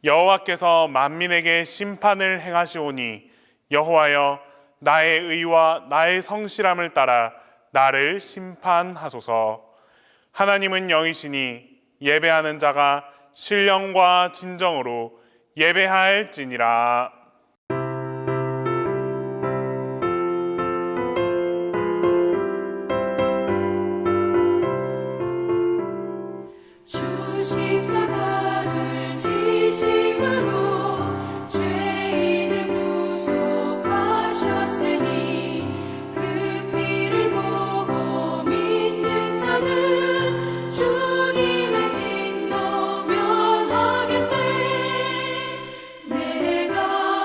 여호와께서 만민에게 심판을 행하시오니 여호와여 나의 의와 나의 성실함을 따라 나를 심판하소서. 하나님은 영이시니 예배하는 자가 신령과 진정으로 예배할지니라. 주십자가를 지심으로 죄인을 구속하셨으니 그 피를 보고 믿는 자는 주님의 진노 면하겠네. 내가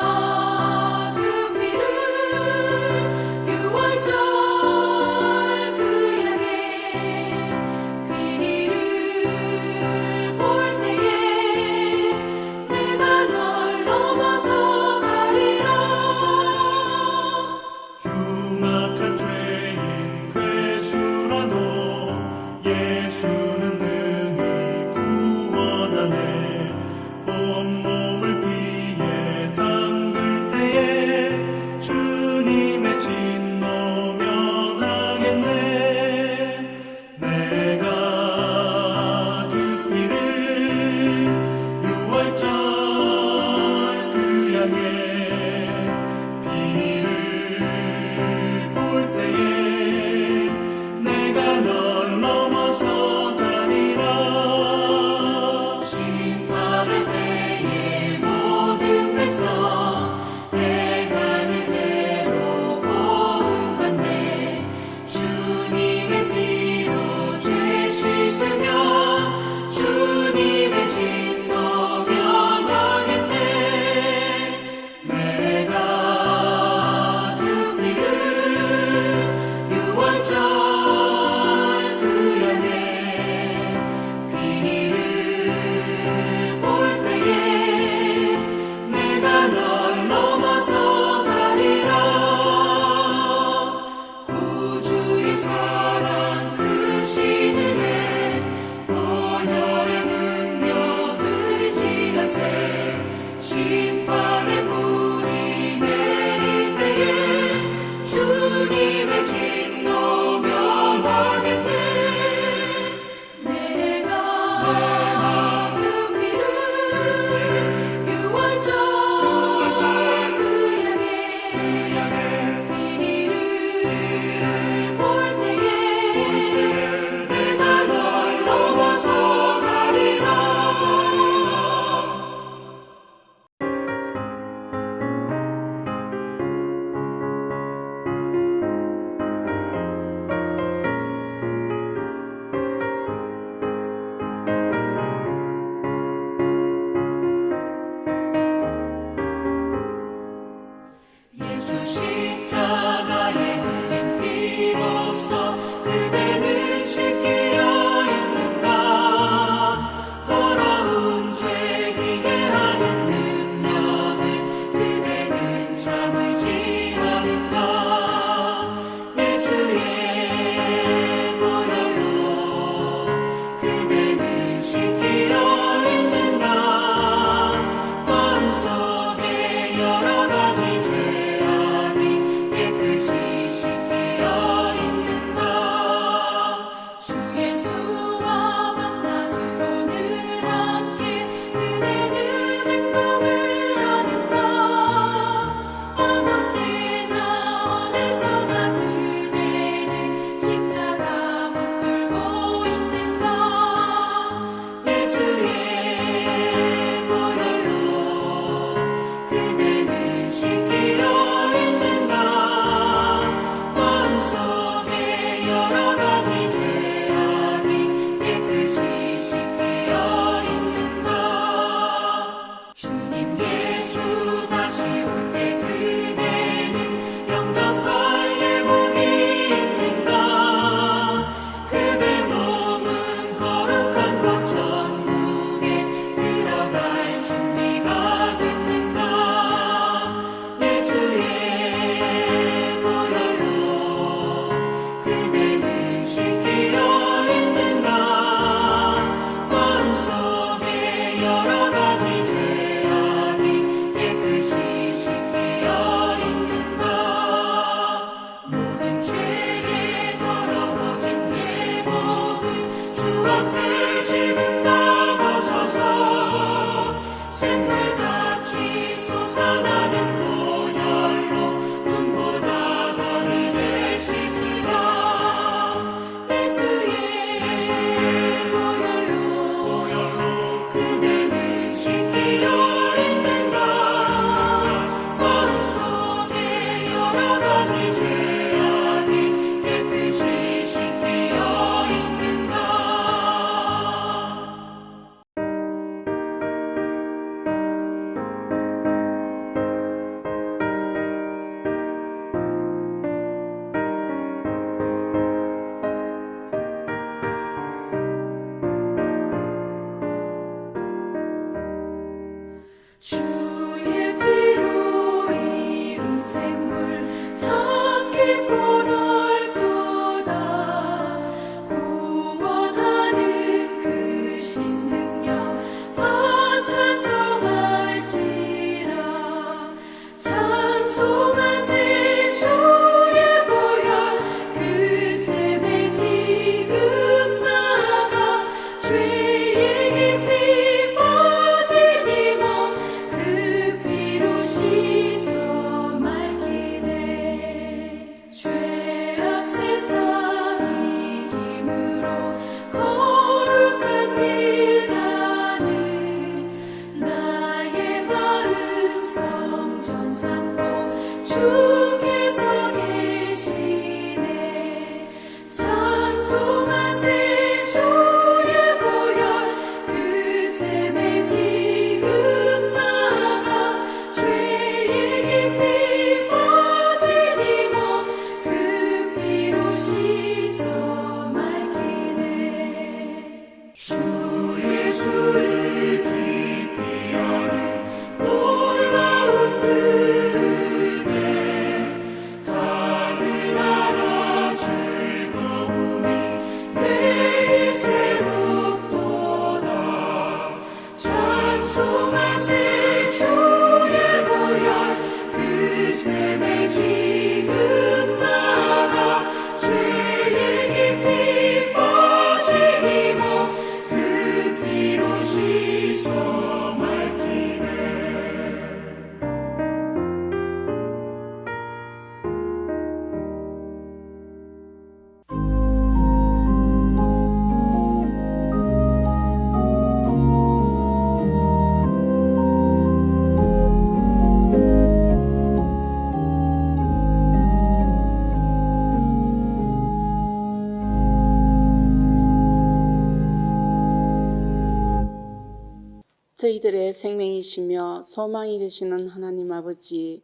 저희들의 생명이시며 소망이 되시는 하나님 아버지,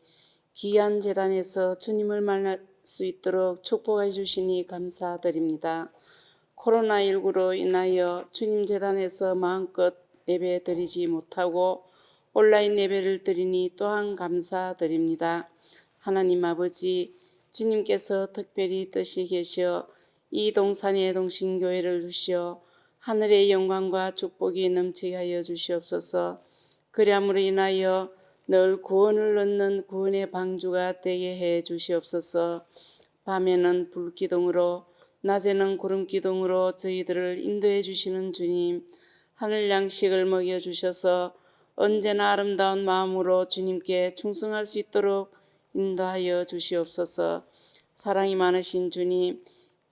귀한 제단에서 주님을 만날 수 있도록 축복해 주시니 감사드립니다. 코로나19로 인하여 주님 제단에서 마음껏 예배 드리지 못하고 온라인 예배를 드리니 또한 감사드립니다. 하나님 아버지, 주님께서 특별히 뜻이 계셔 이 동산의 동신교회를 주시어 하늘의 영광과 축복이 넘치게 하여 주시옵소서. 그리함으로 인하여 늘 구원을 얻는 구원의 방주가 되게 해 주시옵소서. 밤에는 불기둥으로 낮에는 구름기둥으로 저희들을 인도해 주시는 주님, 하늘 양식을 먹여 주셔서 언제나 아름다운 마음으로 주님께 충성할 수 있도록 인도하여 주시옵소서. 사랑이 많으신 주님,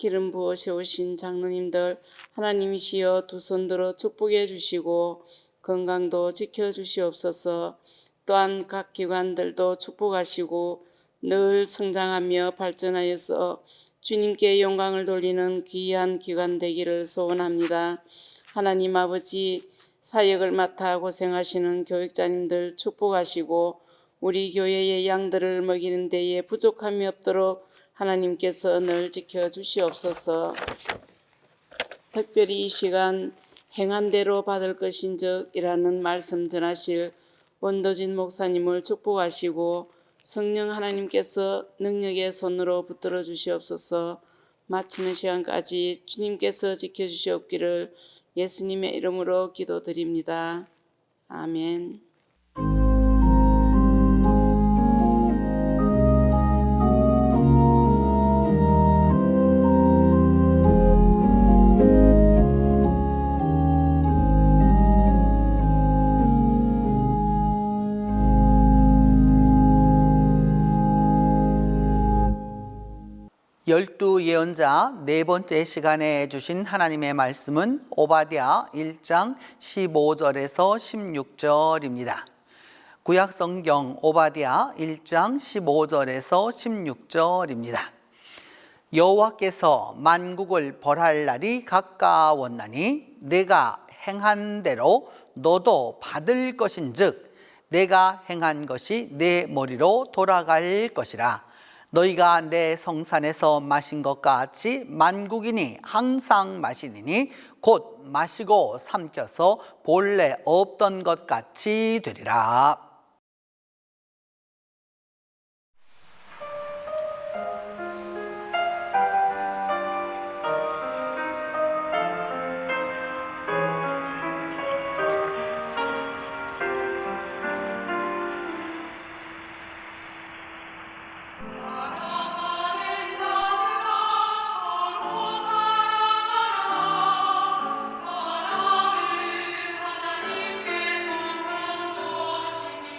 기름 부어 세우신 장로님들 하나님이시여 두 손 들어 축복해 주시고 건강도 지켜 주시옵소서. 또한 각 기관들도 축복하시고 늘 성장하며 발전하여서 주님께 영광을 돌리는 귀한 기관 되기를 소원합니다. 하나님 아버지, 사역을 맡아 고생하시는 교육자님들 축복하시고 우리 교회의 양들을 먹이는 데에 부족함이 없도록 하나님께서 늘 지켜주시옵소서. 특별히 이 시간 행한 대로 받을 것인적이라는 말씀 전하실 원도진 목사님을 축복하시고 성령 하나님께서 능력의 손으로 붙들어 주시옵소서. 마치는 시간까지 주님께서 지켜주시옵기를 예수님의 이름으로 기도드립니다. 아멘. 열두 예언자 네 번째 시간에 주신 하나님의 말씀은 오바댜 1장 15절에서 16절입니다. 구약 성경 오바댜 1장 15절에서 16절입니다. 여호와께서 만국을 벌할 날이 가까웠나니 내가 행한 대로 너도 받을 것인즉 내가 행한 것이 내 머리로 돌아갈 것이라. 너희가 내 성산에서 마신 것 같이 만국인이 항상 마시리니 곧 마시고 삼켜서 본래 없던 것 같이 되리라. 사랑하는 자들아 서로 사랑하라. 사랑은 하나님께 속한 것이니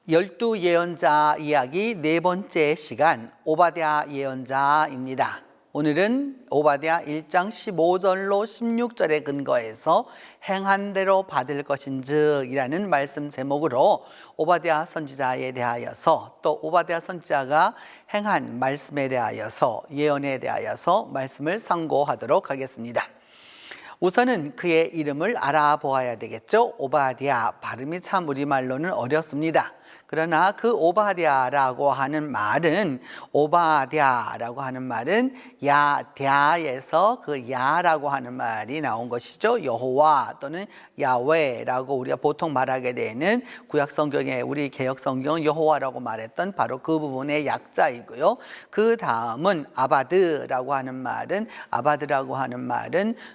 12 예언자 이야기 네 번째 시간 오바댜 예언자입니다. 오늘은 오바댜 1장 15절로 16절에 근거해서 행한 대로 받을 것인즉 이라는 말씀 제목으로 오바댜 선지자에 대하여서 또 오바댜 선지자가 행한 말씀에 대하여서 예언에 대하여서 말씀을 상고하도록 하겠습니다. 우선은 그의 이름을 알아보아야 되겠죠. 오바댜, 발음이 참 우리말로는 어렵습니다. 그러나 그 오바댜라고 하는 말은 야대에서 그 야라고 하는 말이 나온 것이죠. 여호와 또는 야훼라고 우리가 보통 말하게 되는 구약 성경에 우리 개역 성경은 여호와라고 말했던 바로 그 부분의 약자이고요. 그 다음은 아바드라고 하는 말은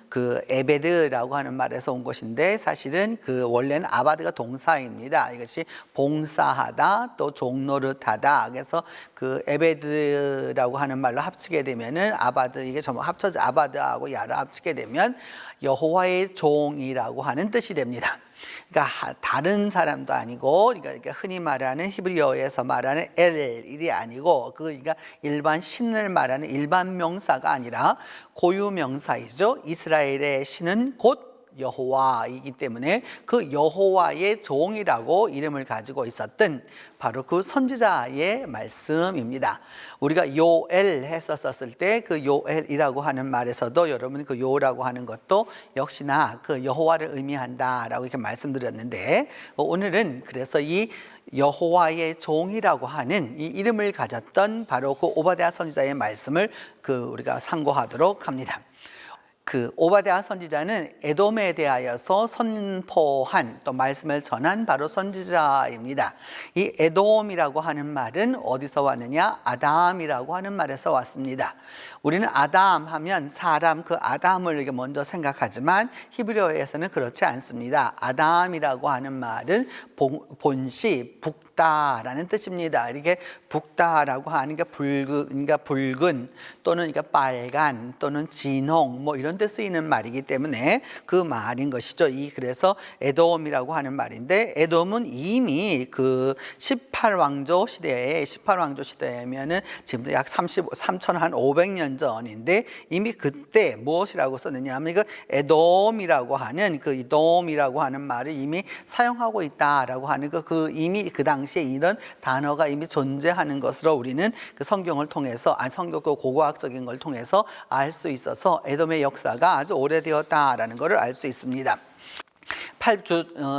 그 에베드라고 하는 말에서 온 것인데 사실은 그 원래는 아바드가 동사입니다. 이것이 봉사하다 또 종노릇하다. 그래서 그 에베드라고 하는 말로 합치게 되면은 아바드 이게 전부 합쳐져 아바드하고 야를 합치게 되면 여호와의 종이라고 하는 뜻이 됩니다. 그러니까 다른 사람도 아니고 그러니까 흔히 말하는 히브리어에서 말하는 엘이 아니고 그러니까 일반 신을 말하는 일반 명사가 아니라 고유 명사이죠. 이스라엘의 신은 곧 여호와이기 때문에 그 여호와의 종이라고 이름을 가지고 있었던 바로 그 선지자의 말씀입니다. 우리가 요엘 했었을 때 그 요엘이라고 하는 말에서도 여러분 그 요라고 하는 것도 역시나 그 여호와를 의미한다라고 이렇게 말씀드렸는데 오늘은 그래서 이 여호와의 종이라고 하는 이 이름을 가졌던 바로 그 오바댜 선지자의 말씀을 우리가 상고하도록 합니다. 그 오바댜 선지자는 에돔에 대하여서 선포한 또 말씀을 전한 바로 선지자입니다. 이 에돔이라고 하는 말은 어디서 왔느냐? 아담이라고 하는 말에서 왔습니다. 우리는 아담 하면 사람 그 아담을 이렇게 먼저 생각하지만 히브리어에서는 그렇지 않습니다. 아담이라고 하는 말은 본시 붓다라는 뜻입니다. 이렇게 붓다라고 하는 게 붉은 또는 빨간 또는 진홍 뭐 이런 데 쓰이는 말이기 때문에 그 말인 것이죠. 그래서 에돔이라고 하는 말인데 에돔은 이미 그 18왕조 시대에면은 지금 약 3,500년 전인데 이미 그때 무엇이라고 썼느냐 하면 이거 에돔이라고 하는 그 이돔이라고 하는 말을 이미 사용하고 있다라고 하는 그 이미 그 당시에 이런 단어가 이미 존재하는 것으로 우리는 그 성경을 통해서 성경 그 고고학적인 걸 통해서 알 수 있어서 에돔의 역사가 아주 오래되었다라는 것을 알 수 있습니다.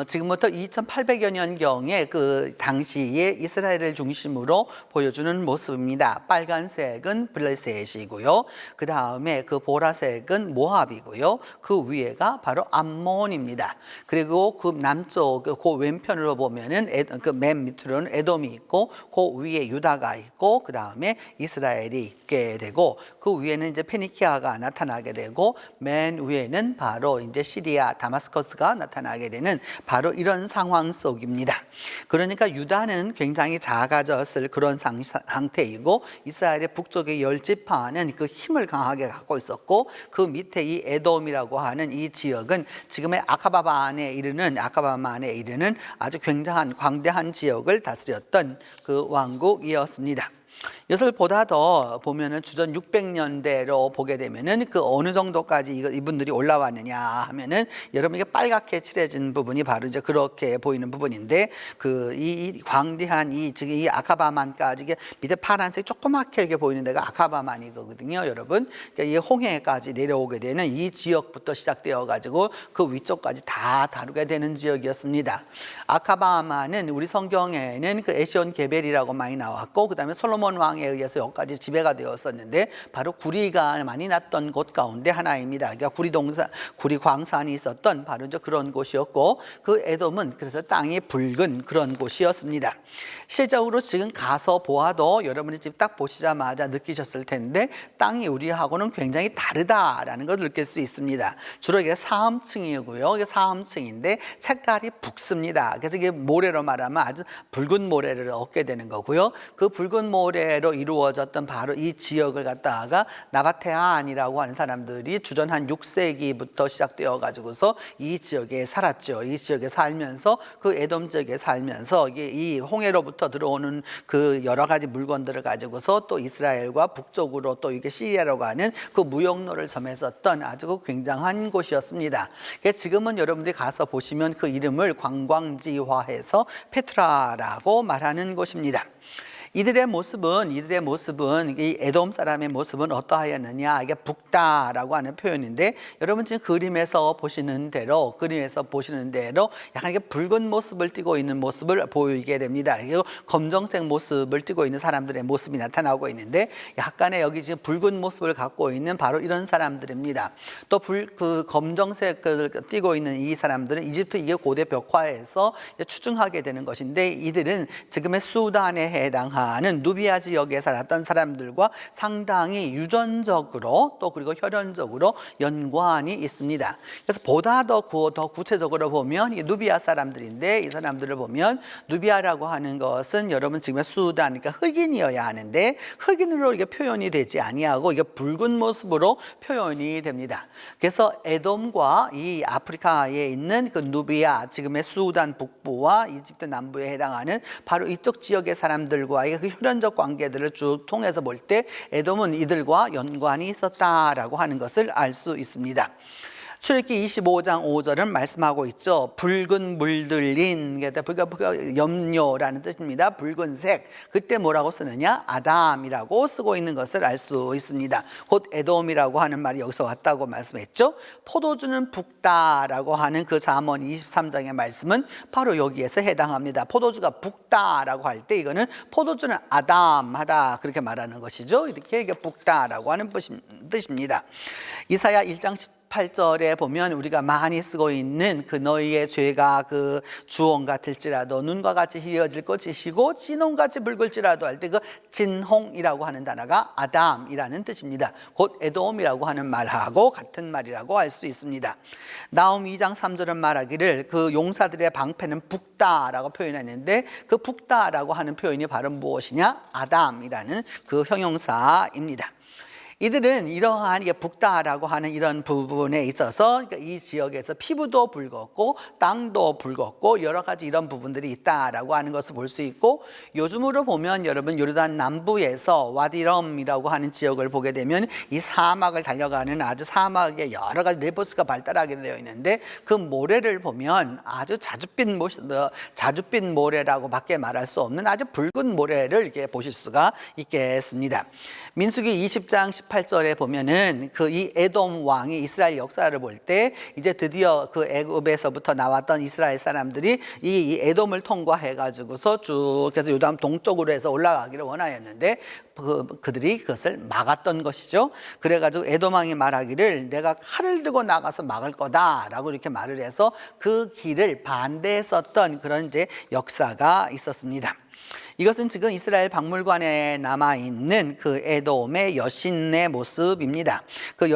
지금부터 2800여 년경에 그 당시에 이스라엘을 중심으로 보여주는 모습입니다. 빨간색은 블레셋이고요. 그 다음에 그 보라색은 모압이고요. 그 위에가 바로 암몬입니다. 그리고 그 남쪽 그 왼편으로 보면은 그 맨 밑으로는 에돔이 있고 그 위에 유다가 있고 그 다음에 이스라엘이 있게 되고 그 위에는 이제 페니키아가 나타나게 되고 맨 위에는 바로 이제 시리아 다마스커스가 나타나게 되는 바로 이런 상황 속입니다. 그러니까 유다는 굉장히 작아졌을 그런 상태이고 이스라엘의 북쪽의 10지파는 그 힘을 강하게 갖고 있었고 그 밑에 이 에돔이라고 하는 이 지역은 지금의 아카바마 안에 이르는 아주 굉장한 광대한 지역을 다스렸던 그 왕국이었습니다. 이것을 보다 더 보면은 주전 600년대로 보게 되면은 그 어느 정도까지 이분들이 올라왔느냐 하면은 여러분 이게 빨갛게 칠해진 부분이 바로 이제 그렇게 보이는 부분인데 이 광대한 이 아카바만까지 이게 밑에 파란색 조그맣게 이렇게 보이는 데가 아카바만이거든요, 여러분. 그러니까 이 홍해까지 내려오게 되는 이 지역부터 시작되어 가지고 그 위쪽까지 다 다루게 되는 지역이었습니다. 아카바만은 우리 성경에는 그 에시온 게벨이라고 많이 나왔고 그다음에 솔로몬 왕에 의해서 여기까지 지배가 되었었는데 바로 구리가 많이 났던 곳 가운데 하나입니다. 그러니까 구리 광산이 있었던 바로 이제 그런 곳이었고 그 에돔은 그래서 땅이 붉은 그런 곳이었습니다. 실제적으로 지금 가서 보아도 여러분이 지금 딱 보시자마자 느끼셨을 텐데 땅이 우리하고는 굉장히 다르다라는 걸 느낄 수 있습니다. 주로 이게 사암층이고요. 이게 사암층인데 색깔이 붉습니다. 그래서 이게 모래로 말하면 아주 붉은 모래를 얻게 되는 거고요. 그 붉은 모래로 형태로 이루어졌던 바로 이 지역을 갖다가 나바테안이라고 하는 사람들이 주전 한 6세기부터 시작되어 가지고서 이 지역에 살았죠. 이 지역에 살면서 그 에돔 지역에 살면서 이게 이 홍해로부터 들어오는 그 여러 가지 물건들을 가지고서 또 이스라엘과 북쪽으로 또 이게 시리아로 가는 그 무역로를 점했었던 아주 그 굉장한 곳이었습니다. 그래서 지금은 여러분들이 가서 보시면 그 이름을 관광지화해서 페트라라고 말하는 곳입니다. 이들의 모습은 이 에돔 사람의 모습은 어떠하였느냐, 이게 붓다라고 하는 표현인데, 여러분 지금 그림에서 보시는 대로 약간 이게 붉은 모습을 띠고 있는 모습을 보이게 됩니다. 그리고 검정색 모습을 띠고 있는 사람들의 모습이 나타나고 있는데, 약간의 여기 지금 붉은 모습을 갖고 있는 바로 이런 사람들입니다. 또 그 검정색을 띠고 있는 이 사람들은 이집트 이게 고대 벽화에서 추증하게 되는 것인데, 이들은 지금의 수단에 해당하는 누비아 지역에 살았던 사람들과 상당히 유전적으로 또 그리고 혈연적으로 연관이 있습니다. 그래서 보다 더 구체적으로 보면 이 누비아 사람들인데, 이 사람들을 보면 누비아라고 하는 것은 여러분 지금의 수단, 그러니까 흑인이어야 하는데 흑인으로 이게 표현이 되지 아니하고 이게 붉은 모습으로 표현이 됩니다. 그래서 에돔과 이 아프리카에 있는 그 누비아, 지금의 수단 북부와 이집트 남부에 해당하는 바로 이쪽 지역의 사람들과의 그 혈연적 관계들을 쭉 통해서 볼 때 에돔은 이들과 연관이 있었다라고 하는 것을 알 수 있습니다. 출애굽기 25장 5절은 말씀하고 있죠. 붉은 물들린, 염료라는 뜻입니다. 붉은색. 그때 뭐라고 쓰느냐? 아담이라고 쓰고 있는 것을 알 수 있습니다. 곧 에돔이라고 하는 말이 여기서 왔다고 말씀했죠. 포도주는 붓다라고 하는 그 잠언 23장의 말씀은 바로 여기에서 해당합니다. 포도주가 붓다라고 할 때 이거는 포도주는 아담하다 그렇게 말하는 것이죠. 이렇게 붓다라고 하는 뜻입니다. 이사야 1장 8절에 보면 우리가 많이 쓰고 있는 그 너희의 죄가 그 주홍 같을지라도 눈과 같이 희어질 것이시고 진홍같이 붉을지라도 할 때 그 진홍이라고 하는 단어가 아담이라는 뜻입니다. 곧 에돔이라고 하는 말하고 같은 말이라고 할 수 있습니다. 나움 2장 3절은 말하기를 그 용사들의 방패는 붓다라고 표현했는데, 그 붓다라고 하는 표현이 바로 무엇이냐? 아담이라는 그 형용사입니다. 이들은 이러한 이게 붓다라고 하는 이런 부분에 있어서 그러니까 이 지역에서 피부도 붉었고 땅도 붉었고 여러 가지 이런 부분들이 있다라고 하는 것을 볼 수 있고, 요즘으로 보면 여러분 요르단 남부에서 와디럼이라고 하는 지역을 보게 되면 이 사막을 달려가는 아주 사막에 여러 가지 레포스가 발달하게 되어 있는데, 그 모래를 보면 아주 자줏빛 모래라고 밖에 말할 수 없는 아주 붉은 모래를 이렇게 보실 수가 있겠습니다. 민수기 20장 18절에 보면은 그 이 에돔 왕이 이스라엘 역사를 볼 때 이제 드디어 그 애굽에서부터 나왔던 이스라엘 사람들이 이 에돔을 통과해 가지고서 쭉 해서 요단 동쪽으로 해서 올라가기를 원하였는데 그들이 그것을 막았던 것이죠. 그래가지고 에돔 왕이 말하기를 내가 칼을 들고 나가서 막을 거다라고 이렇게 말을 해서 그 길을 반대했었던 그런 이제 역사가 있었습니다. 이것은 지금 이스라엘 박물관에 남아있는 그 에돔의 여신의 모습입니다. 그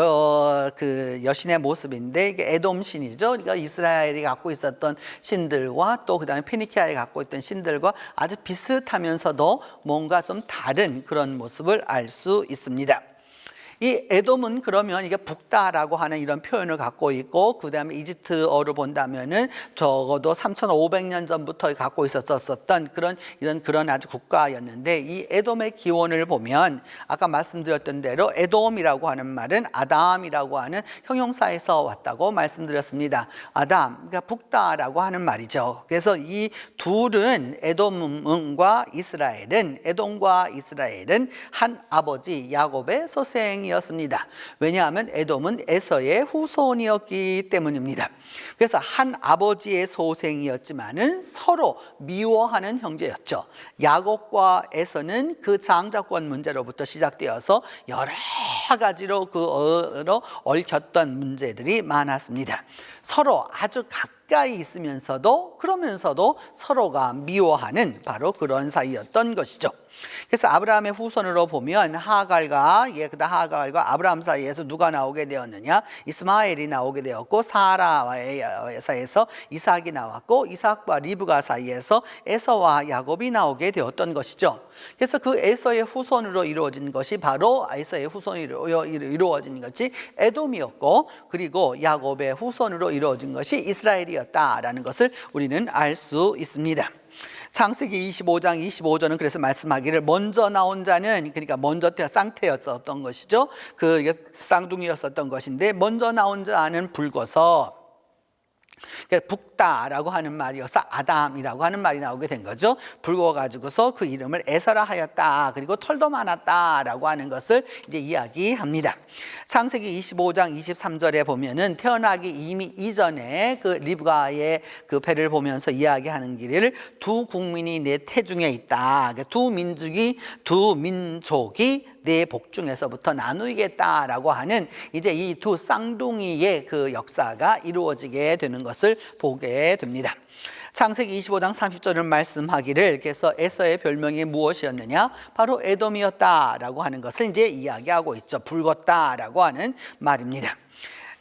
여신의 모습인데 이게 에돔 신이죠. 그러니까 이스라엘이 갖고 있었던 신들과 또 그 다음에 페니키아에 갖고 있던 신들과 아주 비슷하면서도 뭔가 좀 다른 그런 모습을 알 수 있습니다. 이 에돔은 그러면 이게 북다라고 하는 이런 표현을 갖고 있고, 그 다음에 이집트어로 본다면은 적어도 3,500년 전부터 갖고 있었던 그런 아주 국가였는데, 이 에돔의 기원을 보면 아까 말씀드렸던 대로 에돔이라고 하는 말은 아담이라고 하는 형용사에서 왔다고 말씀드렸습니다. 아담, 그러니까 북다라고 하는 말이죠. 그래서 이 둘은 에돔과 이스라엘은 한 아버지 야곱의 소생 이었습니다. 왜냐하면 에돔은 에서의 후손이었기 때문입니다. 그래서 한 아버지의 소생이었지만은 서로 미워하는 형제였죠. 야곱과 에서는 그 장자권 문제로부터 시작되어서 여러 가지로 얽혔던 문제들이 많았습니다. 서로 아주 가까이 있으면서도 그러면서도 서로가 미워하는 바로 그런 사이였던 것이죠. 그래서 아브라함의 후손으로 보면 하갈과 아브라함 사이에서 누가 나오게 되었느냐? 이스마엘이 나오게 되었고, 사라와의 사이에서 이삭이 나왔고, 이삭과 리브가 사이에서 에서와 야곱이 나오게 되었던 것이죠. 그래서 그 에서의 후손으로 이루어진 것이 바로 에서의 후손으로 이루어진 것이 에돔이었고, 그리고 야곱의 후손으로 이루어진 것이 이스라엘이었다라는 것을 우리는 알 수 있습니다. 창세기 25장 25절은 그래서 말씀하기를 먼저 나온 자는, 그러니까 먼저 쌍태였었던 것이죠. 그 쌍둥이였었던 것인데, 먼저 나온 자는 붉어서 붓다라고 하는 말이어서 아담이라고 하는 말이 나오게 된 거죠. 붉어가지고서 그 이름을 에서라 하였다. 그리고 털도 많았다라고 하는 것을 이제 이야기합니다. 창세기 25장 23절에 보면은 태어나기 이미 이전에 그 리브가의 그 배를 보면서 이야기하는 길을 두 국민이 내 태중에 있다. 두 민족이 내 복중에서부터 나누겠다라고 하는 이제 이 두 쌍둥이의 그 역사가 이루어지게 되는 것을 보게 됩니다. 창세기 25장 30절은 말씀하기를, 그래서 에서의 별명이 무엇이었느냐? 바로 에돔이었다라고 하는 것을 이제 이야기하고 있죠. 붉었다라고 하는 말입니다.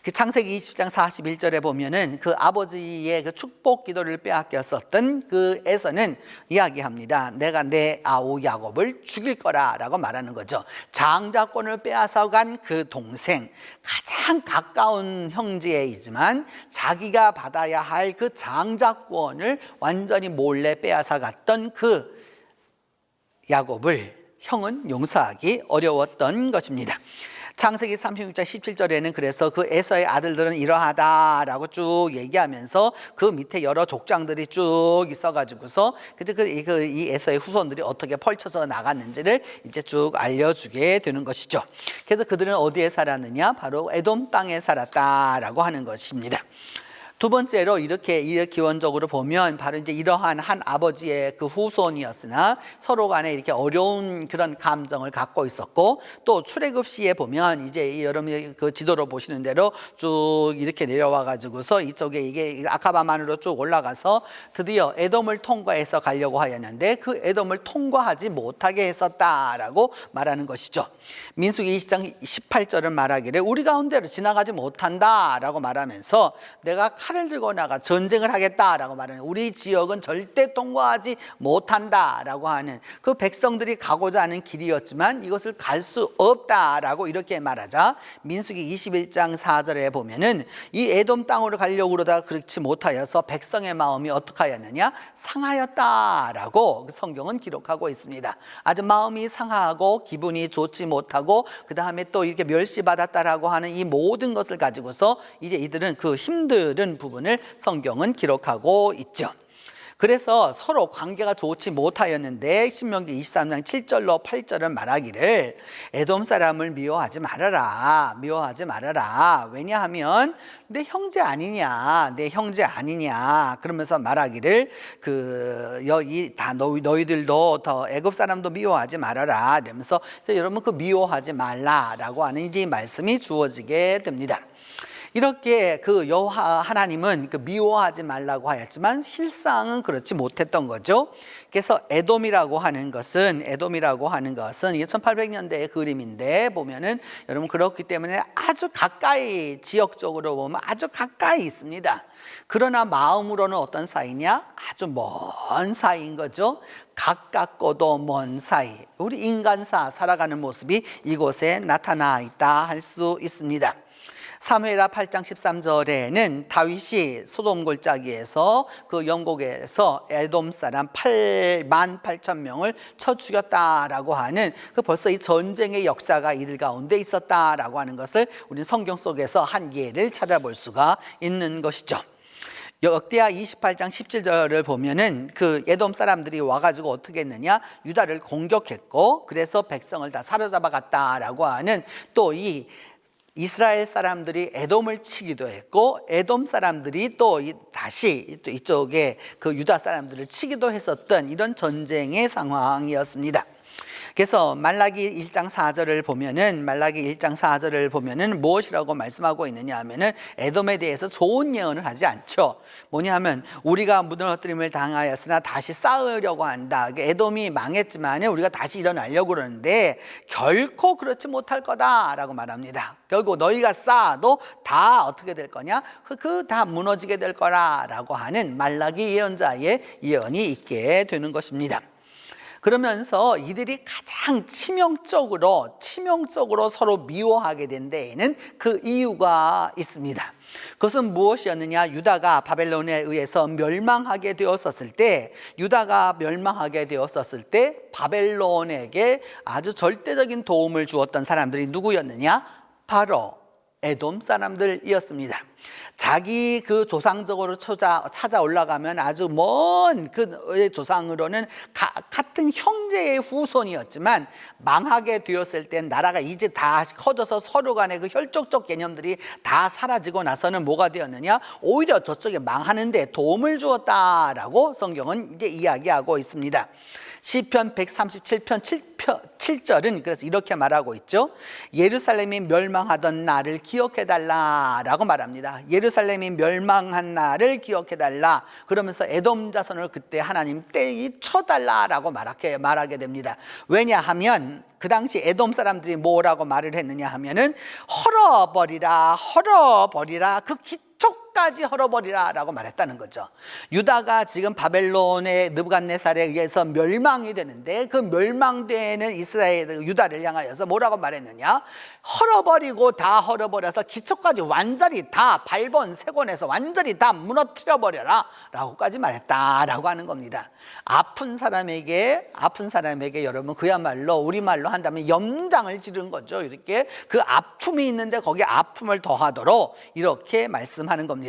그 창세기 20장 41절에 보면은 그 아버지의 그 축복 기도를 빼앗겼었던 그 에서는 이야기합니다. 내가 내 아우 야곱을 죽일 거라라고 말하는 거죠. 장자권을 빼앗아간 그 동생, 가장 가까운 형제이지만 자기가 받아야 할 그 장자권을 완전히 몰래 빼앗아갔던 그 야곱을 형은 용서하기 어려웠던 것입니다. 창세기 36장 17절에는 그래서 그 에서의 아들들은 이러하다라고 쭉 얘기하면서 그 밑에 여러 족장들이 쭉 있어가지고서 이 에서의 후손들이 어떻게 펼쳐서 나갔는지를 이제 쭉 알려주게 되는 것이죠. 그래서 그들은 어디에 살았느냐? 바로 에돔 땅에 살았다라고 하는 것입니다. 두 번째로 이렇게 기원적으로 보면 바로 이제 이러한 한 아버지의 그 후손이었으나 서로 간에 이렇게 어려운 그런 감정을 갖고 있었고, 또 출애굽시에 보면 이제 여러분이 그 지도로 보시는 대로 쭉 이렇게 내려와 가지고서 이쪽에 이게 아카바만으로 쭉 올라가서 드디어 에돔을 통과해서 가려고 하였는데 그 에돔을 통과하지 못하게 했었다라고 말하는 것이죠. 민수기 20장 18절은 말하기를 우리 가운데로 지나가지 못한다라고 말하면서 내가 칼을 들고 나가 전쟁을 하겠다라고 말하는, 우리 지역은 절대 통과하지 못한다라고 하는 그 백성들이 가고자 하는 길이었지만 이것을 갈 수 없다라고 이렇게 말하자 민수기 21장 4절에 보면은 이 에돔 땅으로 가려고 그러다가 그렇지 못하여서 백성의 마음이 어떻게 하였느냐? 상하였다라고 성경은 기록하고 있습니다. 아주 마음이 상하고 기분이 좋지 못하고 그 다음에 또 이렇게 멸시받았다라고 하는 이 모든 것을 가지고서 이제 이들은 그 힘든 부분을 성경은 기록하고 있죠. 그래서 서로 관계가 좋지 못하였는데 신명기 23장 7절로 8절은 말하기를 에돔 사람을 미워하지 말아라. 왜냐하면 내 형제 아니냐. 그러면서 말하기를 여기 다 너희들도 더 애굽 사람도 미워하지 말아라. 이러면서 여러분 그 미워하지 말라라고 하는 이제 말씀이 주어지게 됩니다. 이렇게 그 여호와 하나님은 그 미워하지 말라고 하였지만 실상은 그렇지 못했던 거죠. 그래서 에돔이라고 하는 것은 이게 1800년대의 그림인데 보면은 여러분 그렇기 때문에 아주 가까이, 지역적으로 보면 아주 가까이 있습니다. 그러나 마음으로는 어떤 사이냐? 아주 먼 사이인 거죠. 가깝고도 먼 사이. 우리 인간사 살아가는 모습이 이곳에 나타나 있다 할 수 있습니다. 사무엘하 8장 13절에는 다윗이 소돔 골짜기에서 그 영국에서 에돔 사람 8만 8천 명을 쳐 죽였다라고 하는 그 벌써 이 전쟁의 역사가 이들 가운데 있었다라고 하는 것을 우리 성경 속에서 한 예를 찾아볼 수가 있는 것이죠. 역대하 28장 17절을 보면은 그 에돔 사람들이 와가지고 어떻게 했느냐? 유다를 공격했고 그래서 백성을 다 사로잡아 갔다라고 하는 또 이 이스라엘 사람들이 에돔을 치기도 했고 에돔 사람들이 또 다시 또 이쪽에 그 유다 사람들을 치기도 했었던 이런 전쟁의 상황이었습니다. 그래서 말라기 1장 4절을 보면은 무엇이라고 말씀하고 있느냐 하면은 에돔에 대해서 좋은 예언을 하지 않죠. 뭐냐면 우리가 무너뜨림을 당하였으나 다시 쌓으려고 한다. 에돔이 망했지만 우리가 다시 일어나려고 그러는데 결코 그렇지 못할 거다라고 말합니다. 결국 너희가 쌓아도 다 어떻게 될 거냐? 그 다 무너지게 될 거라라고 하는 말라기 예언자의 예언이 있게 되는 것입니다. 그러면서 이들이 가장 치명적으로 서로 미워하게 된 데에는 그 이유가 있습니다. 그것은 무엇이었느냐? 유다가 바벨론에 의해서 멸망하게 되었었을 때 바벨론에게 아주 절대적인 도움을 주었던 사람들이 누구였느냐? 바로 에돔 사람들이었습니다. 자기 그 조상적으로 찾아 올라가면 아주 먼 그 조상으로는 같은 형제의 후손이었지만 망하게 되었을 땐 나라가 이제 다 커져서 서로 간의 그 혈족적 개념들이 다 사라지고 나서는 뭐가 되었느냐? 오히려 저쪽에 망하는데 도움을 주었다라고 성경은 이제 이야기하고 있습니다. 시편 137편 7절은 그래서 이렇게 말하고 있죠. 예루살렘이 멸망하던 날을 기억해달라라고 말합니다. 예루살렘이 멸망한 날을 기억해달라. 그러면서 에돔 자손을 그때 하나님 떼이 쳐달라라고 말하게 됩니다. 왜냐하면 그 당시 에돔 사람들이 뭐라고 말을 했느냐 하면은 헐어버리라 그 기초까지 헐어버리라 라고 말했다는 거죠. 유다가 지금 바벨론의 느부갓네살에 의해서 멸망이 되는데 그 멸망되는 이스라엘 유다를 향하여서 뭐라고 말했느냐? 헐어버리고 다 헐어버려서 기초까지 완전히 다 발본색원해서 완전히 다 무너뜨려버려라 라고까지 말했다라고 하는 겁니다. 아픈 사람에게 여러분 그야말로 우리말로 한다면 염장을 지른 거죠. 이렇게 그 아픔이 있는데 거기에 아픔을 더하도록 이렇게 말씀하는 겁니다.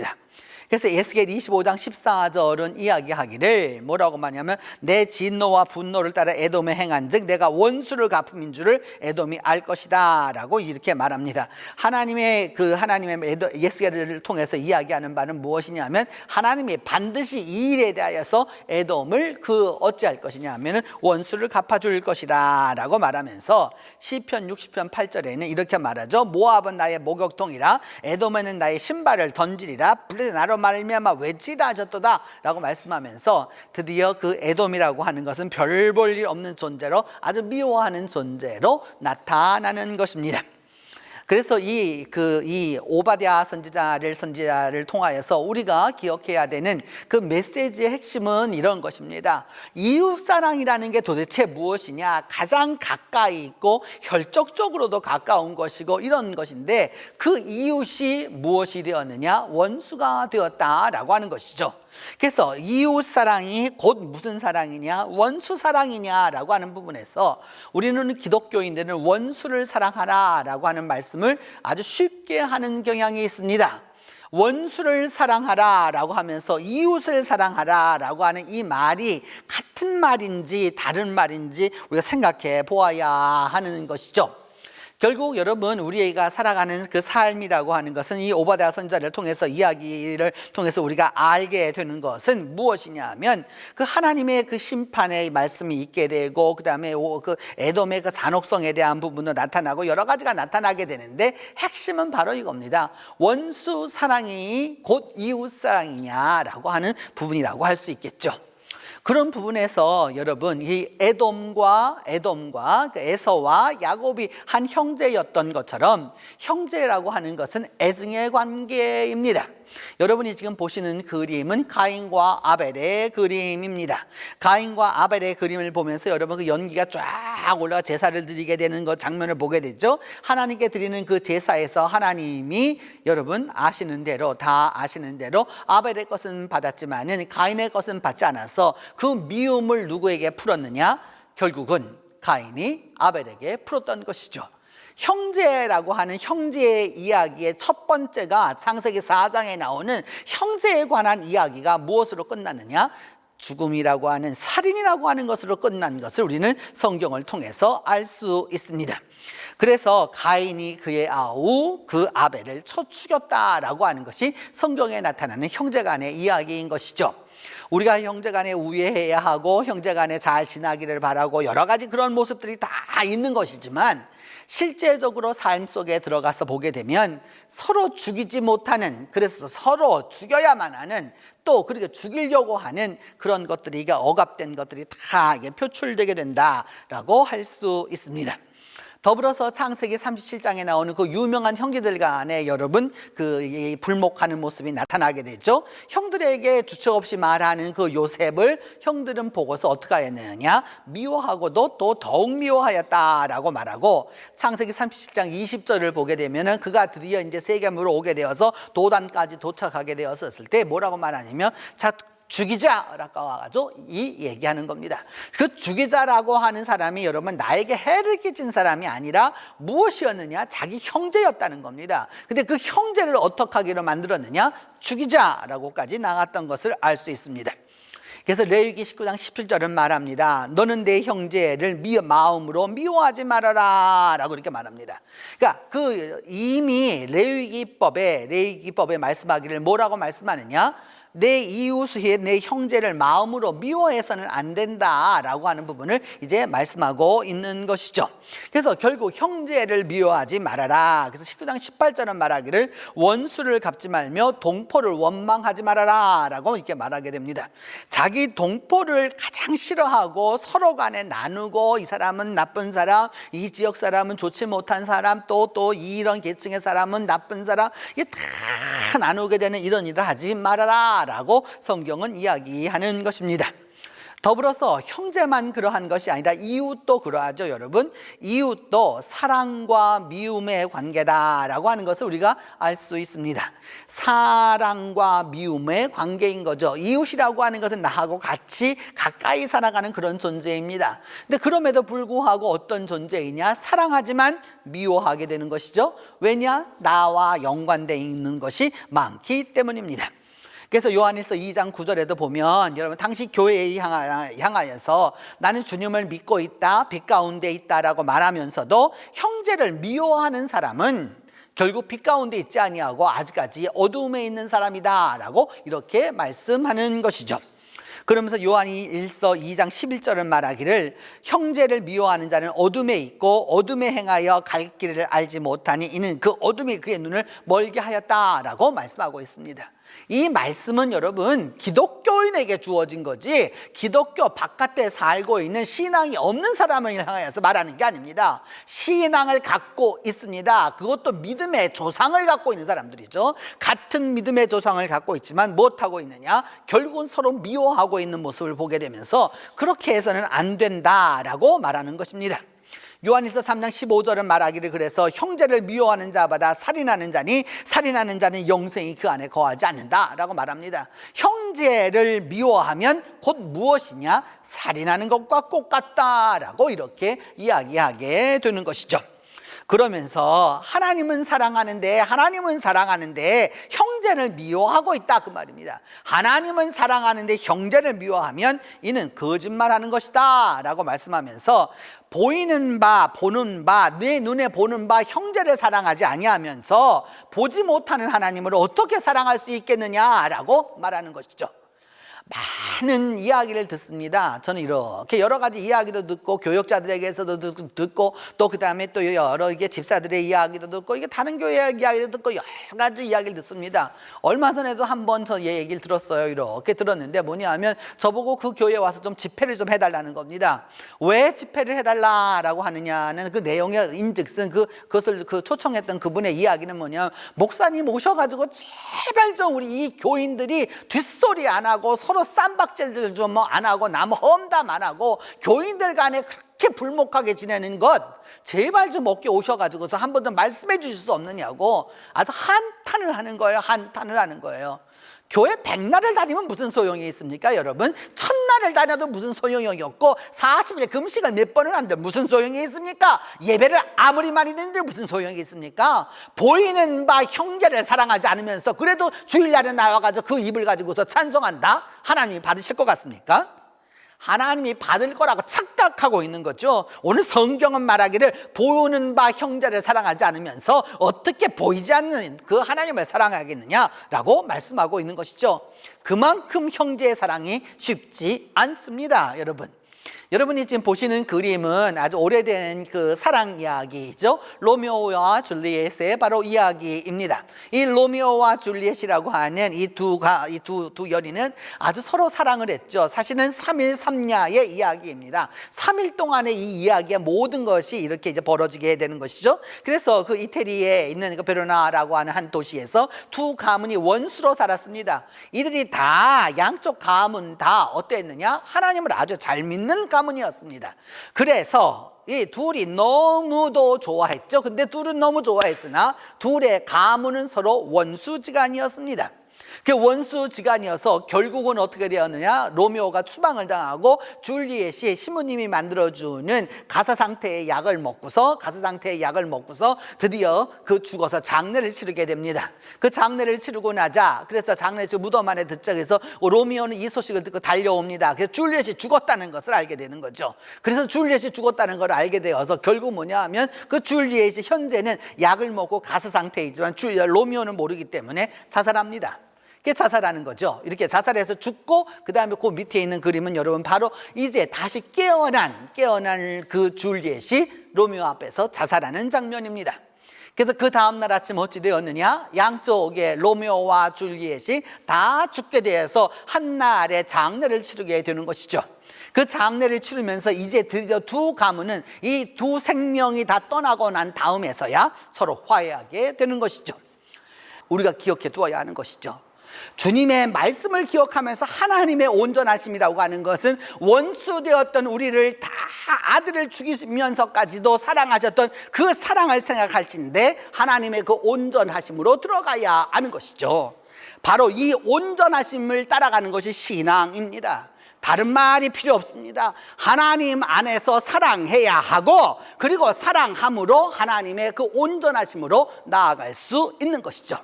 그래서 에스겔 25장 14절은 이야기하기를 뭐라고 말하냐면 내 진노와 분노를 따라 에돔에 행한 즉 내가 원수를 갚음인 줄을 에돔이 알 것이다 라고 이렇게 말합니다. 하나님의 에스겔을 통해서 이야기하는 바는 무엇이냐면 하나님이 반드시 이 일에 대하여서 에돔을 어찌할 것이냐 하면 원수를 갚아줄 것이다 라고 말하면서 시편 60편 8절에는 이렇게 말하죠. 모압은 나의 목욕통이라 에돔에는 나의 신발을 던지리라 불에 나로 말미암아 외치라 하셨도다 라고 말씀하면서 드디어 그 에돔이라고 하는 것은 별 볼 일 없는 존재로 아주 미워하는 존재로 나타나는 것입니다. 그래서 이 오바댜 선지자를 통하여서 우리가 기억해야 되는 그 메시지의 핵심은 이런 것입니다. 이웃사랑이라는 게 도대체 무엇이냐? 가장 가까이 있고 혈족적으로도 가까운 것이고 이런 것인데 그 이웃이 무엇이 되었느냐? 원수가 되었다라고 하는 것이죠. 그래서 이웃사랑이 곧 무슨 사랑이냐? 원수사랑이냐라고 하는 부분에서 우리는 기독교인들은 원수를 사랑하라라고 하는 말씀을 아주 쉽게 하는 경향이 있습니다. 원수를 사랑하라라고 하면서 이웃을 사랑하라라고 하는 이 말이 같은 말인지 다른 말인지 우리가 생각해 보아야 하는 것이죠. 결국 여러분 우리가 살아가는 그 삶이라고 하는 것은 이 오바댜 선지자를 통해서 이야기를 통해서 우리가 알게 되는 것은 무엇이냐면 그 하나님의 그 심판의 말씀이 있게 되고 그다음에 그 에돔의 그 잔혹성에 대한 부분도 나타나고 여러 가지가 나타나게 되는데 핵심은 바로 이겁니다. 원수 사랑이 곧 이웃 사랑이냐라고 하는 부분이라고 할 수 있겠죠. 그런 부분에서 여러분 이 에돔과 그 에서와 야곱이 한 형제였던 것처럼 형제라고 하는 것은 애증의 관계입니다. 여러분이 지금 보시는 그림은 가인과 아벨의 그림입니다. 가인과 아벨의 그림을 보면서 여러분 그 연기가 쫙 올라가 제사를 드리게 되는 그 장면을 보게 되죠. 하나님께 드리는 그 제사에서 하나님이 여러분 다 아시는 대로 아벨의 것은 받았지만은 가인의 것은 받지 않아서 그 미움을 누구에게 풀었느냐? 결국은 가인이 아벨에게 풀었던 것이죠. 형제라고 하는 형제의 이야기의 첫 번째가 창세기 4장에 나오는 형제에 관한 이야기가 무엇으로 끝났느냐? 죽음이라고 하는 살인이라고 하는 것으로 끝난 것을 우리는 성경을 통해서 알 수 있습니다. 그래서 가인이 그의 아우 그 아벨을 쳐 죽였다라고 하는 것이 성경에 나타나는 형제 간의 이야기인 것이죠. 우리가 형제간에 우애해야 하고 형제간에 잘 지나기를 바라고 여러 가지 그런 모습들이 다 있는 것이지만 실제적으로 삶 속에 들어가서 보게 되면 서로 죽이지 못하는, 그래서 서로 죽여야만 하는, 또 그렇게 죽이려고 하는 그런 것들이, 이게 억압된 것들이 다 이게 표출되게 된다라고 할 수 있습니다. 더불어서 창세기 37장에 나오는 그 유명한 형제들 간에 여러분 그 불목하는 모습이 나타나게 되죠. 형들에게 주책 없이 말하는 그 요셉을 형들은 보고서 어떻게 하였느냐, 미워하고도 또 더욱 미워하였다라고 말하고, 창세기 37장 20절을 보게 되면은 그가 드디어 이제 세겜으로 오게 되어서 도단까지 도착하게 되었을 때 뭐라고 말하냐면, 자 죽이자라고 와가지고 이 얘기하는 겁니다. 그 죽이자라고 하는 사람이 여러분 나에게 해를 끼친 사람이 아니라 무엇이었느냐, 자기 형제였다는 겁니다. 근데 그 형제를 어떻게 하기로 만들었느냐, 죽이자라고까지 나갔던 것을 알 수 있습니다. 그래서 레위기 19장 17절은 말합니다. 너는 내 형제를 마음으로 미워하지 말아라 라고 이렇게 말합니다. 그러니까 그 이미 레위기법에 말씀하기를 뭐라고 말씀하느냐, 내 이웃의 내 형제를 마음으로 미워해서는 안 된다라고 하는 부분을 이제 말씀하고 있는 것이죠. 그래서 결국 형제를 미워하지 말아라. 그래서 19장 18절은 말하기를 원수를 갚지 말며 동포를 원망하지 말아라 라고 이렇게 말하게 됩니다. 자기 동포를 가장 싫어하고 서로 간에 나누고, 이 사람은 나쁜 사람, 이 지역 사람은 좋지 못한 사람, 또 이런 계층의 사람은 나쁜 사람, 이게 다 나누게 되는 이런 일을 하지 말아라 라고 성경은 이야기하는 것입니다. 더불어서 형제만 그러한 것이 아니라 이웃도 그러하죠. 여러분, 이웃도 사랑과 미움의 관계다라고 하는 것을 우리가 알 수 있습니다. 사랑과 미움의 관계인 거죠. 이웃이라고 하는 것은 나하고 같이 가까이 살아가는 그런 존재입니다. 근데 그럼에도 불구하고 어떤 존재이냐, 사랑하지만 미워하게 되는 것이죠. 왜냐, 나와 연관되어 있는 것이 많기 때문입니다. 그래서 요한일서 2장 9절에도 보면 여러분, 당시 교회에 향하여서 나는 주님을 믿고 있다, 빛 가운데 있다라고 말하면서도 형제를 미워하는 사람은 결국 빛 가운데 있지 아니하고 아직까지 어두움에 있는 사람이다라고 이렇게 말씀하는 것이죠. 그러면서 요한이 일서 2장 11절은 말하기를 형제를 미워하는 자는 어둠에 있고 어둠에 행하여 갈 길을 알지 못하니 이는 그 어둠이 그의 눈을 멀게 하였다라고 말씀하고 있습니다. 이 말씀은 여러분 기독교인에게 주어진 거지 기독교 바깥에 살고 있는 신앙이 없는 사람을 향해서 말하는 게 아닙니다. 신앙을 갖고 있습니다. 그것도 믿음의 조상을 갖고 있는 사람들이죠. 같은 믿음의 조상을 갖고 있지만 못하고 있느냐, 결국은 서로 미워하고 있는 모습을 보게 되면서 그렇게 해서는 안 된다라고 말하는 것입니다. 요한일서 3장 15절은 말하기를 그래서 형제를 미워하는 자마다 살인하는 자니 살인하는 자는 영생이 그 안에 거하지 않는다라고 말합니다. 형제를 미워하면 곧 무엇이냐, 살인하는 것과 똑같다라고 이렇게 이야기하게 되는 것이죠. 그러면서 하나님은 사랑하는데 형제를 미워하고 있다 그 말입니다. 하나님은 사랑하는데 형제를 미워하면 이는 거짓말하는 것이다 라고 말씀하면서 보이는 바 보는 바 내 눈에 보는 바 형제를 사랑하지 아니하면서 보지 못하는 하나님을 어떻게 사랑할 수 있겠느냐라고 말하는 것이죠. 많은 이야기를 듣습니다. 저는 이렇게 여러 가지 이야기도 듣고 교역자들에게서도 듣고 또 그 다음에 또 여러 이게 집사들의 이야기도 듣고 이게 다른 교회 이야기도 듣고 여러 가지 이야기를 듣습니다. 얼마 전에도 한번 저 얘기를 들었어요. 이렇게 들었는데 뭐냐 하면 저보고 그 교회에 와서 좀 집회를 좀 해달라는 겁니다. 왜 집회를 해달라라고 하느냐는 그 내용의 인즉슨 그것을 초청했던 그분의 이야기는 뭐냐, 목사님 오셔가지고 제발 좀 우리 이 교인들이 뒷소리 안 하고 서로 쌈박질들 좀 안 하고 남 험담 안 하고 교인들 간에 그렇게 불목하게 지내는 것 제발 좀 먹게 오셔가지고서 한 번 좀 말씀해 주실 수 없느냐고 아주 한탄을 하는 거예요. 한탄을 하는 거예요. 교회 100날을 다니면 무슨 소용이 있습니까 여러분? 1000날을 다녀도 무슨 소용이 없고 40일 금식을 몇 번을 하는데 무슨 소용이 있습니까? 예배를 아무리 많이 드는데 무슨 소용이 있습니까? 보이는 바 형제를 사랑하지 않으면서 그래도 주일날에 나와가지고 그 입을 가지고서 찬송한다? 하나님이 받으실 것 같습니까? 하나님이 받을 거라고 착각하고 있는 거죠. 오늘 성경은 말하기를 보는 바 형제를 사랑하지 않으면서 어떻게 보이지 않는 그 하나님을 사랑하겠느냐라고 말씀하고 있는 것이죠. 그만큼 형제의 사랑이 쉽지 않습니다, 여러분. 여러분이 지금 보시는 그림은 아주 오래된 그 사랑 이야기죠. 로미오와 줄리엣의 바로 이야기입니다. 이 로미오와 줄리엣이라고 하는 이 두 연인은 아주 서로 사랑을 했죠. 사실은 3일 3야의 이야기입니다. 3일 동안의 이 이야기의 모든 것이 이렇게 이제 벌어지게 되는 것이죠. 그래서 그 이태리에 있는 그 베로나라고 하는 한 도시에서 두 가문이 원수로 살았습니다. 이들이 다 양쪽 가문 다 어땠느냐? 하나님을 아주 잘 믿는 가문이었습니다. 그래서 이 둘이 너무도 좋아했죠. 근데 둘은 너무 좋아했으나 둘의 가문은 서로 원수지간이었습니다. 그 원수지간이어서 결국은 어떻게 되었느냐? 로미오가 추방을 당하고 줄리엣이 시모님이 만들어주는 가사상태의 약을 먹고서 드디어 그 죽어서 장례를 치르게 됩니다. 그 장례를 치르고 나자 그래서 장례 무덤 안에 듣자 그래서 로미오는 이 소식을 듣고 달려옵니다. 그래서 줄리엣이 죽었다는 것을 알게 되는 거죠. 그래서 줄리엣이 죽었다는 걸 알게 되어서 결국 뭐냐 하면 그 줄리엣이 현재는 약을 먹고 가사상태이지만 로미오는 모르기 때문에 자살합니다. 그게 자살하는 거죠. 이렇게 자살해서 죽고 그 다음에 그 밑에 있는 그림은 여러분 바로 이제 다시 깨어난 그 줄리엣이 로미오 앞에서 자살하는 장면입니다. 그래서 그 다음날 아침 어찌 되었느냐? 양쪽에 로미오와 줄리엣이 다 죽게 되어서 한날의 장례를 치르게 되는 것이죠. 그 장례를 치르면서 이제 드디어 두 가문은 이 두 생명이 다 떠나고 난 다음에서야 서로 화해하게 되는 것이죠. 우리가 기억해 두어야 하는 것이죠. 주님의 말씀을 기억하면서 하나님의 온전하심이라고 하는 것은 원수되었던 우리를 다 아들을 죽이면서까지도 사랑하셨던 그 사랑을 생각할진데 하나님의 그 온전하심으로 들어가야 하는 것이죠. 바로 이 온전하심을 따라가는 것이 신앙입니다. 다른 말이 필요 없습니다. 하나님 안에서 사랑해야 하고 그리고 사랑함으로 하나님의 그 온전하심으로 나아갈 수 있는 것이죠.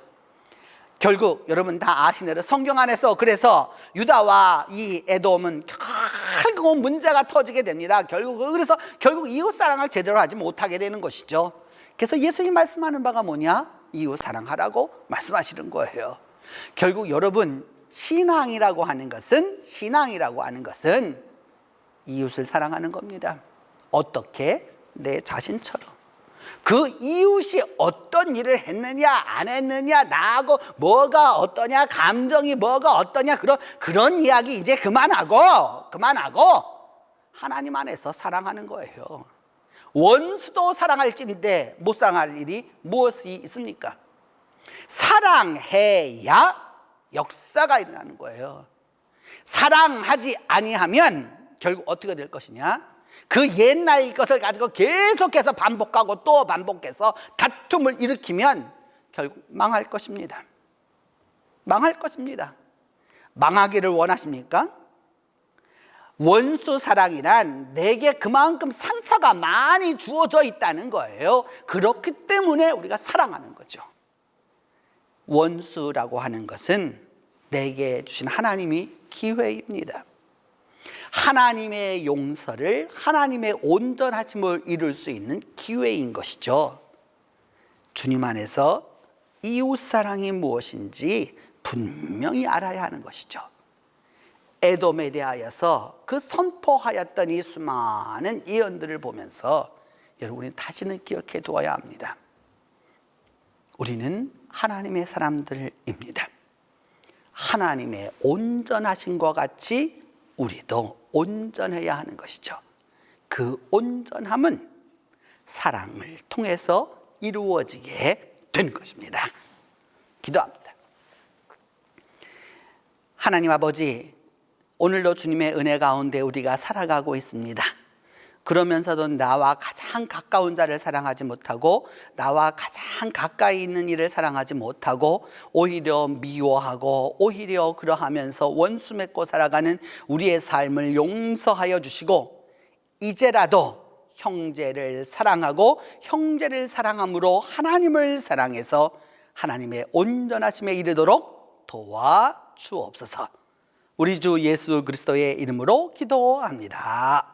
결국 여러분 다 아시네요. 성경 안에서 그래서 유다와 이 에돔은 결국 문제가 터지게 됩니다. 그래서 결국 이웃 사랑을 제대로 하지 못하게 되는 것이죠. 그래서 예수님 말씀하는 바가 뭐냐? 이웃 사랑하라고 말씀하시는 거예요. 결국 여러분 신앙이라고 하는 것은 이웃을 사랑하는 겁니다. 어떻게? 내 자신처럼. 그 이웃이 어떤 일을 했느냐 안 했느냐 나하고 뭐가 어떠냐 감정이 뭐가 어떠냐 그런 이야기 이제 그만하고 하나님 안에서 사랑하는 거예요. 원수도 사랑할진데 못 사랑할 일이 무엇이 있습니까? 사랑해야 역사가 일어나는 거예요. 사랑하지 아니하면 결국 어떻게 될 것이냐? 그 옛날 것을 가지고 계속해서 반복하고 또 반복해서 다툼을 일으키면 결국 망할 것입니다. 망하기를 원하십니까? 원수 사랑이란 내게 그만큼 상처가 많이 주어져 있다는 거예요. 그렇기 때문에 우리가 사랑하는 거죠. 원수라고 하는 것은 내게 주신 하나님이 기회입니다. 하나님의 용서를 하나님의 온전하심을 이룰 수 있는 기회인 것이죠. 주님 안에서 이웃사랑이 무엇인지 분명히 알아야 하는 것이죠. 에돔에 대하여서 그 선포하였던 이 수많은 예언들을 보면서 여러분이 다시는 기억해 두어야 합니다. 우리는 하나님의 사람들입니다. 하나님의 온전하심과 같이 우리도 온전해야 하는 것이죠. 그 온전함은 사랑을 통해서 이루어지게 된 것입니다. 기도합니다. 하나님 아버지, 오늘도 주님의 은혜 가운데 우리가 살아가고 있습니다. 그러면서도 나와 가장 가까운 자를 사랑하지 못하고 나와 가장 가까이 있는 이를 사랑하지 못하고 오히려 미워하고 오히려 그러하면서 원수 맺고 살아가는 우리의 삶을 용서하여 주시고 이제라도 형제를 사랑하고 형제를 사랑함으로 하나님을 사랑해서 하나님의 온전하심에 이르도록 도와주옵소서. 우리 주 예수 그리스도의 이름으로 기도합니다.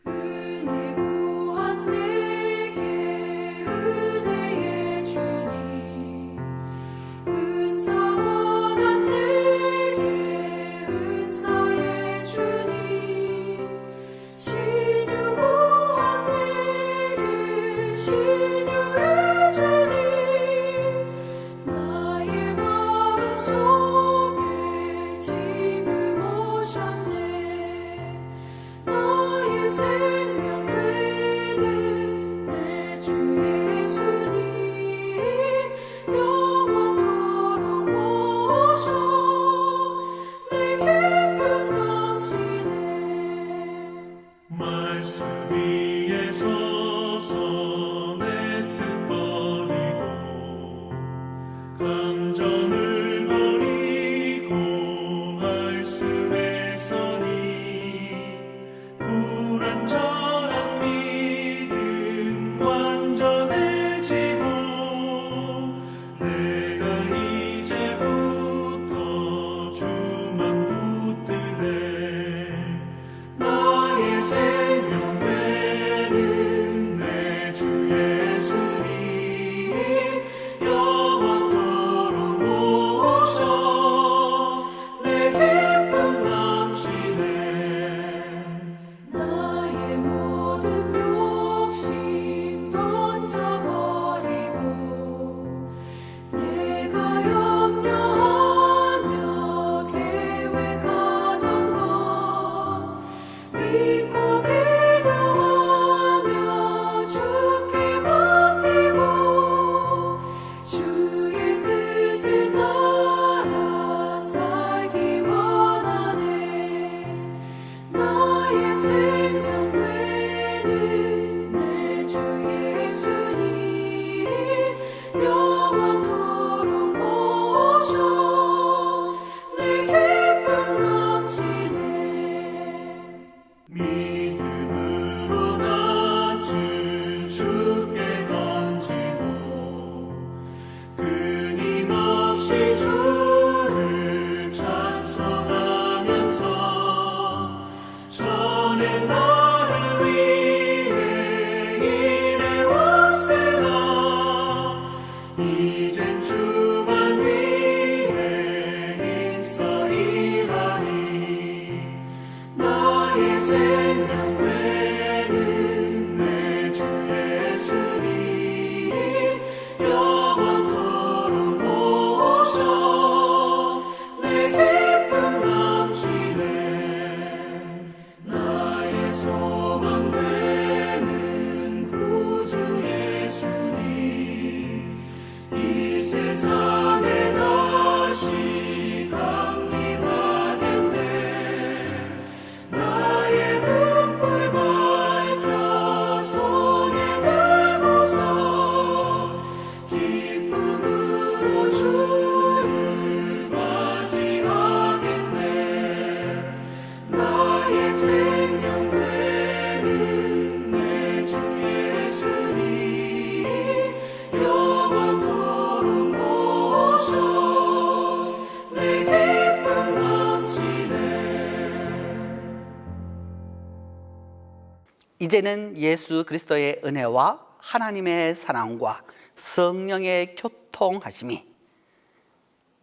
은혜 구한 내게 은혜의 주님 은사 원한 내게 은사의 주님 신유 구한 내게 신유의 주님 나의 마음속에 지금 오셨네 나의 생명 되는 내 주 예수님 영원토록 오셔 내 기쁨 넘치네 말씀 위에 서서 내 뜻 버리고 감정을 버리고 말씀에 서니 불완전한 믿음 완전해지고 내가 이제부터 주만 붙드네 나의 생명 되는 내 주 예수님 영원토록 오셔 내 기쁨 넘치네 나의 모든 욕심 던져버리고 내가 염려하며 계획하던 것 믿고 기도하며 주께 맡기고 주의 뜻을 따라 살기 원하네 나의 생명 되는 내 주 예수님 영원토록 오셔 내 기쁨 넘치네 믿음으로 낯을 주께 던지고 끊임없이 주를 찬송하면서 전에 나를 위해 일해왔으나 이젠 주만 위해 힘써 일하리 나의 생명 되는 내 주 예수님 영원토록 오셔 내 기쁨 넘치네 나의 소망 되는 구주 예수님 이 세상에 다시 강림하겠네 나의 등불 밝혀 손에 들고서 기쁨으로 주를 맞이하겠네 나의 생명 되는 내 주 예수님 영원토록 오셔 내 기쁨 넘치네 이제는 예수 그리스도의 은혜와 하나님의 사랑과 성령의 교통하심이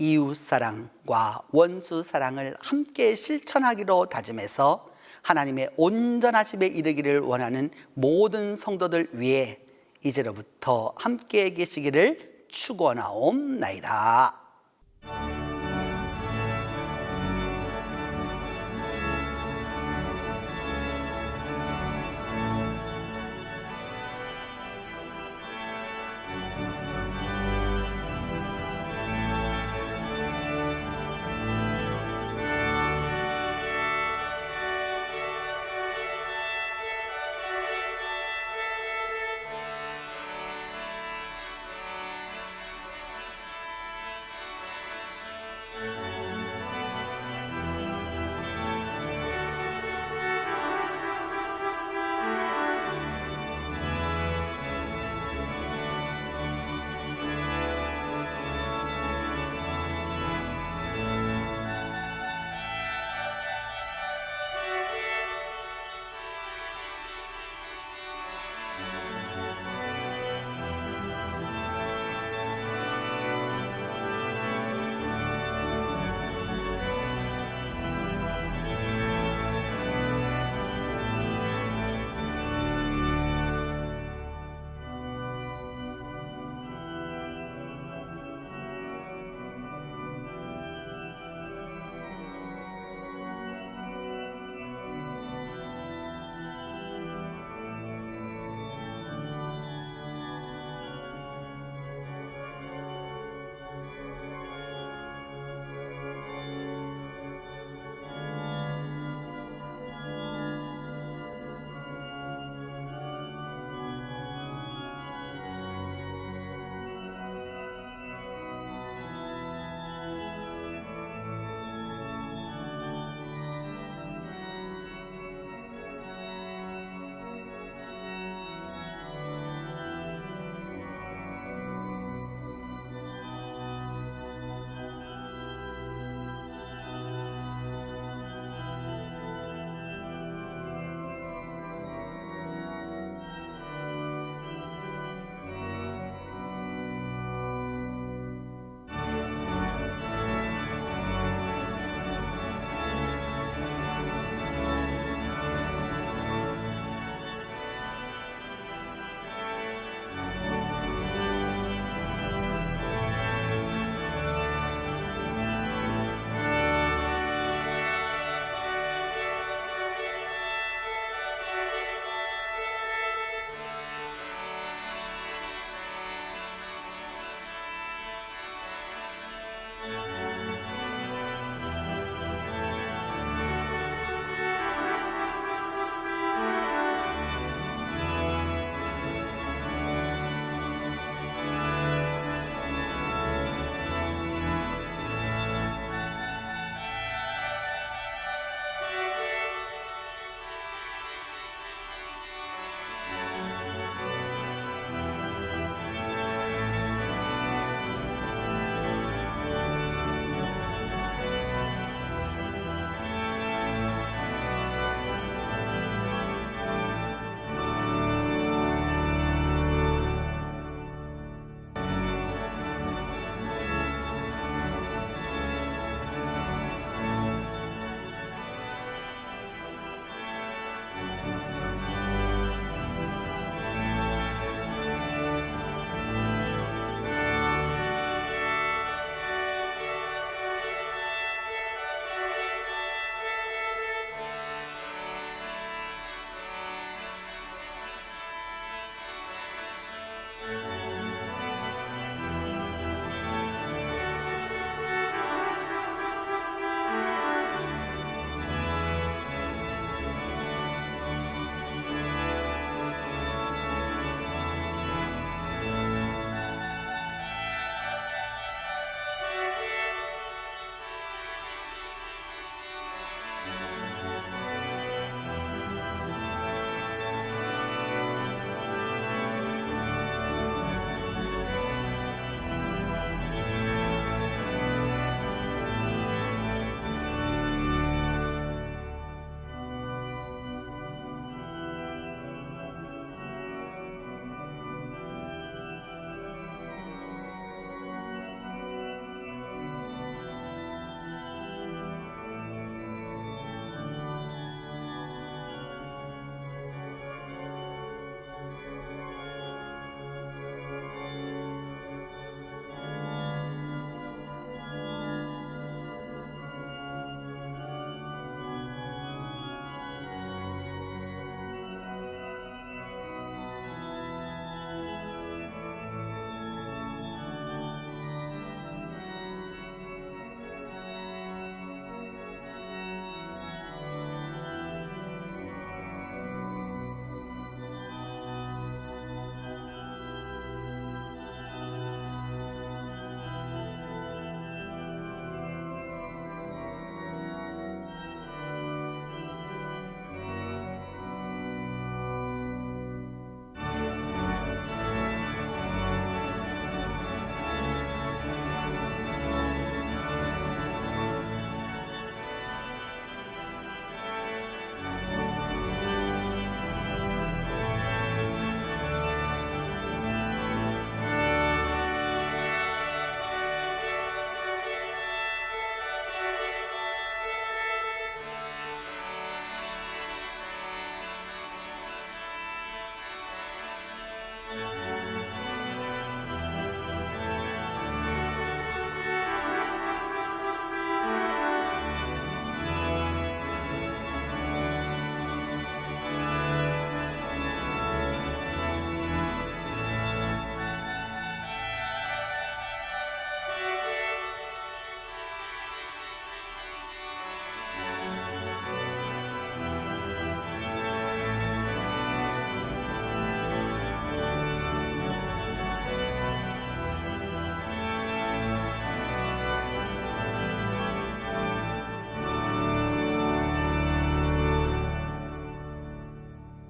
이웃사랑과 원수사랑을 함께 실천하기로 다짐해서 하나님의 온전하심에 이르기를 원하는 모든 성도들 위해 이제로부터 함께 계시기를 축원하옵나이다.